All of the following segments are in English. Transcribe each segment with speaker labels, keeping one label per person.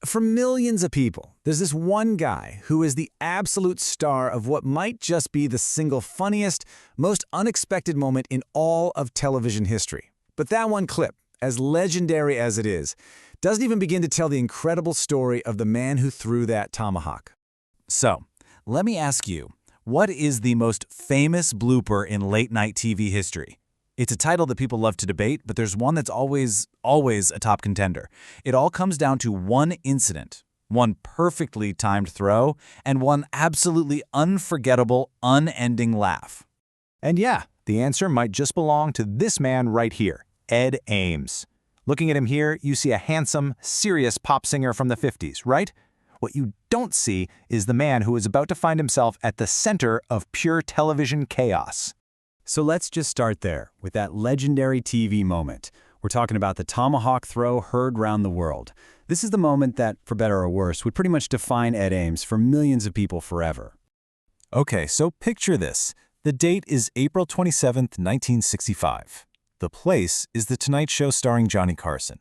Speaker 1: For millions of people, there's this one guy who is the absolute star of what might just be the single funniest, most unexpected moment in all of television history. But that one clip, as legendary as it is, doesn't even begin to tell the incredible story of the man who threw that tomahawk. So, let me ask you, what is the most famous blooper in late-night TV history? It's a title that people love to debate, but there's one that's always a top contender. It all comes down to one incident, one perfectly timed throw, and one absolutely unforgettable, unending laugh.
Speaker 2: And yeah, the answer might just belong to this man right here, Ed Ames. Looking at him here, you see a handsome, serious pop singer from the 50s, right? What you don't see is the man who is about to find himself at the center of pure television chaos.
Speaker 1: So let's just start there, with that legendary TV moment. We're talking about the tomahawk throw heard round the world. This is the moment that, for better or worse, would pretty much define Ed Ames for millions of people forever. Okay, so picture this. The date is April 27th, 1965. The place is The Tonight Show starring Johnny Carson.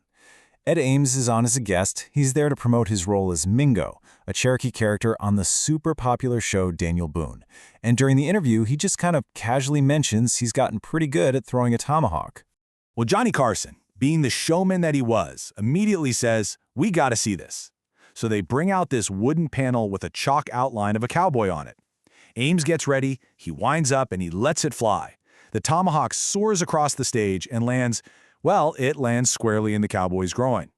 Speaker 1: Ed Ames is on as a guest. He's there to promote his role as Mingo, a Cherokee character on the super popular show Daniel Boone. And during the interview, he just kind of casually mentions he's gotten pretty good at throwing a tomahawk.
Speaker 3: Well, Johnny Carson, being the showman that he was, immediately says, "We gotta see this." So they bring out this wooden panel with a chalk outline of a cowboy on it. Ames gets ready, he winds up, and he lets it fly. The tomahawk soars across the stage and lands squarely in the cowboy's groin.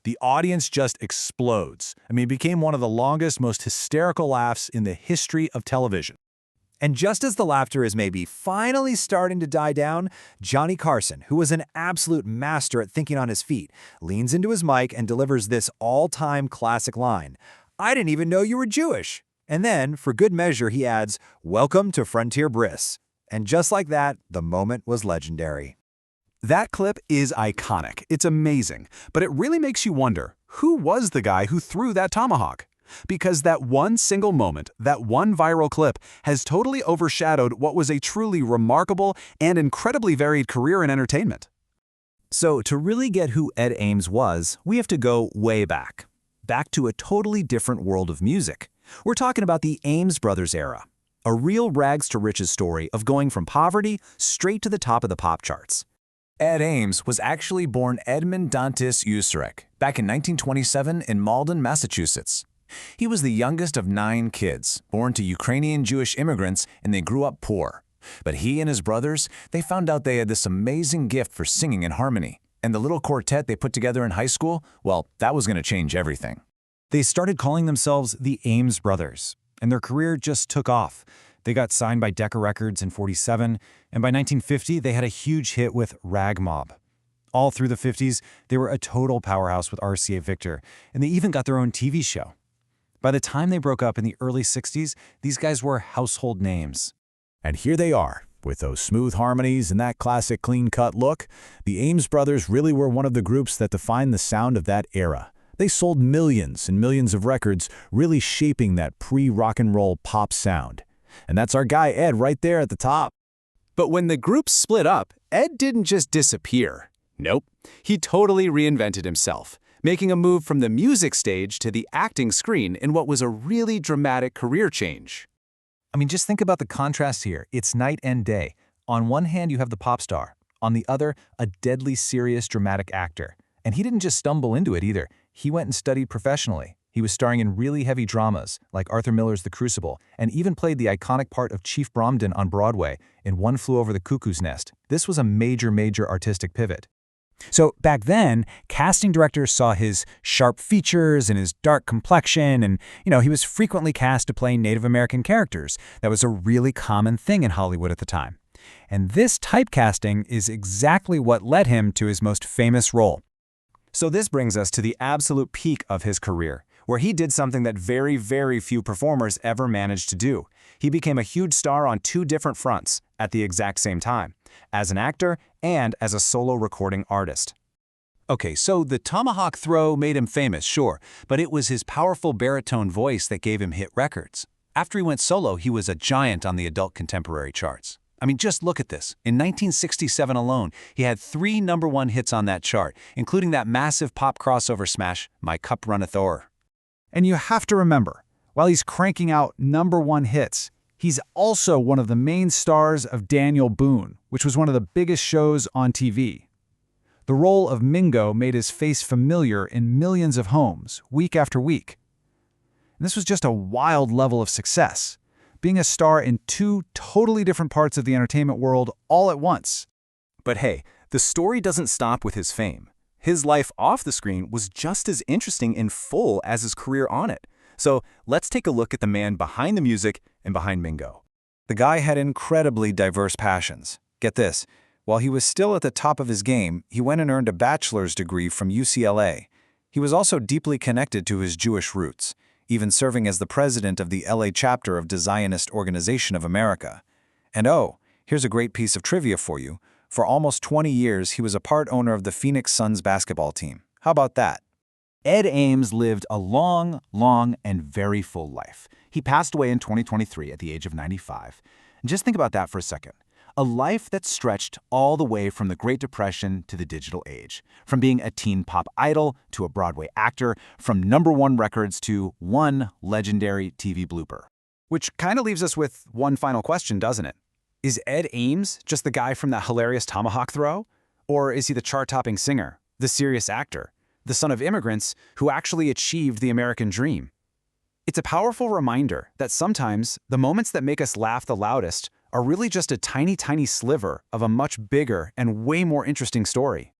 Speaker 3: The audience just explodes. It became one of the longest, most hysterical laughs in the history of television.
Speaker 2: And just as the laughter is maybe finally starting to die down, Johnny Carson, who was an absolute master at thinking on his feet, leans into his mic and delivers this all-time classic line, "I didn't even know you were Jewish." And then, for good measure, he adds, "Welcome to Frontier Briss." And just like that, the moment was legendary.
Speaker 4: That clip is iconic. It's amazing. But it really makes you wonder, who was the guy who threw that tomahawk? Because that one single moment, that one viral clip, has totally overshadowed what was a truly remarkable and incredibly varied career in entertainment.
Speaker 2: So to really get who Ed Ames was, we have to go way back to a totally different world of music. We're talking about the Ames Brothers era, a real rags-to-riches story of going from poverty straight to the top of the pop charts.
Speaker 1: Ed Ames was actually born Edmund Dantis Usurek back in 1927 in Malden, Massachusetts. He was the youngest of 9 kids, born to Ukrainian-Jewish immigrants, and they grew up poor. But he and his brothers, they found out they had this amazing gift for singing and harmony. And the little quartet they put together in high school, well, that was going to change everything.
Speaker 2: They started calling themselves the Ames Brothers, and their career just took off. They got signed by Decca Records in '47, and by 1950, they had a huge hit with Rag Mob. All through the 50s, they were a total powerhouse with RCA Victor, and they even got their own TV show. By the time they broke up in the early 60s, these guys were household names.
Speaker 3: And here they are, with those smooth harmonies and that classic clean-cut look. The Ames Brothers really were one of the groups that defined the sound of that era. They sold millions and millions of records, really shaping that pre-rock and roll pop sound. And that's our guy Ed right there at the top.
Speaker 4: But when the group split up, Ed didn't just disappear. Nope, he totally reinvented himself, making a move from the music stage to the acting screen in what was a really dramatic career change.
Speaker 2: Just think about the contrast here. It's night and day. On one hand, you have the pop star. On the other, a deadly serious dramatic actor. And he didn't just stumble into it either. He went and studied professionally. He was starring in really heavy dramas, like Arthur Miller's The Crucible, and even played the iconic part of Chief Bromden on Broadway in One Flew Over the Cuckoo's Nest. This was a major artistic pivot. So back then, casting directors saw his sharp features and his dark complexion, and he was frequently cast to play Native American characters. That was a really common thing in Hollywood at the time. And this typecasting is exactly what led him to his most famous role. So this brings us to the absolute peak of his career, where he did something that very, very few performers ever managed to do. He became a huge star on 2 different fronts at the exact same time, as an actor and as a solo recording artist.
Speaker 1: Okay, so the tomahawk throw made him famous, sure, but it was his powerful baritone voice that gave him hit records. After he went solo, he was a giant on the adult contemporary charts.
Speaker 2: I mean, just look at this. In 1967 alone, he had 3 #1 hits on that chart, including that massive pop crossover smash, My Cup Runneth Over.
Speaker 1: And you have to remember, while he's cranking out #1 hits, he's also one of the main stars of Daniel Boone, which was one of the biggest shows on TV. The role of Mingo made his face familiar in millions of homes, week after week. And this was just a wild level of success, being a star in 2 totally different parts of the entertainment world all at once.
Speaker 5: But hey, the story doesn't stop with his fame. His life off the screen was just as interesting and full as his career on it. So let's take a look at the man behind the music and behind Mingo.
Speaker 2: The guy had incredibly diverse passions. Get this, while he was still at the top of his game, he went and earned a bachelor's degree from UCLA. He was also deeply connected to his Jewish roots, even serving as the president of the LA chapter of the Zionist Organization of America. And oh, here's a great piece of trivia for you. For almost 20 years, he was a part owner of the Phoenix Suns basketball team. How about that?
Speaker 5: Ed Ames lived a long, and very full life. He passed away in 2023 at the age of 95. Just think about that for a second. A life that stretched all the way from the Great Depression to the digital age, from being a teen pop idol to a Broadway actor, from #1 records to one legendary TV blooper.
Speaker 4: Which kind of leaves us with one final question, doesn't it? Is Ed Ames just the guy from that hilarious Tomahawk throw? Or is he the chart-topping singer, the serious actor, the son of immigrants who actually achieved the American dream? It's a powerful reminder that sometimes the moments that make us laugh the loudest are really just a tiny sliver of a much bigger and way more interesting story.